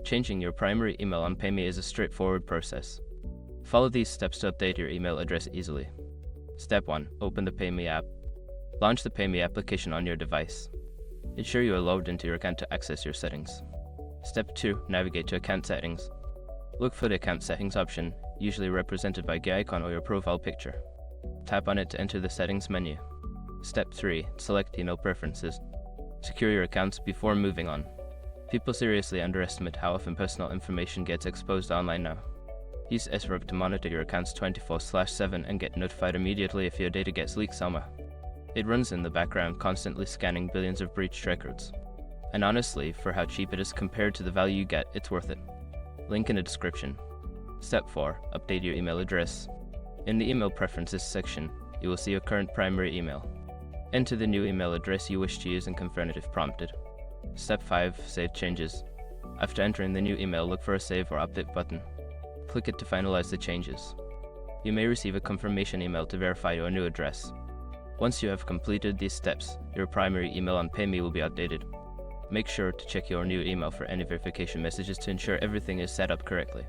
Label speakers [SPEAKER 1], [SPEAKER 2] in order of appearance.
[SPEAKER 1] Changing your primary email on PayMe is a straightforward process. Follow these steps to update your email address easily. Step 1. Open the PayMe app. Launch the PayMe application on your device. Ensure you are logged into your account to access your settings. Step 2. Navigate to Account Settings. Look for the Account Settings option, usually represented by the icon or your profile picture. Tap on it to enter the Settings menu. Step 3. Select Email Preferences. Secure your accounts before moving on. People seriously underestimate how often personal information gets exposed online now. Use SROG to monitor your accounts 24/7 and get notified immediately if your data gets leaked somewhere. It runs in the background, constantly scanning billions of breached records. And honestly, for how cheap it is compared to the value you get, it's worth it. Link in the description. Step 4. Update your email address. In the Email Preferences section, you will see your current primary email. Enter the new email address you wish to use and confirm it if prompted. Step 5. Save changes. After entering the new email, look for a Save or Update button. Click it to finalize the changes. You may receive a confirmation email to verify your new address. Once you have completed these steps, your primary email on PayMe will be updated. Make sure to check your new email for any verification messages to ensure everything is set up correctly.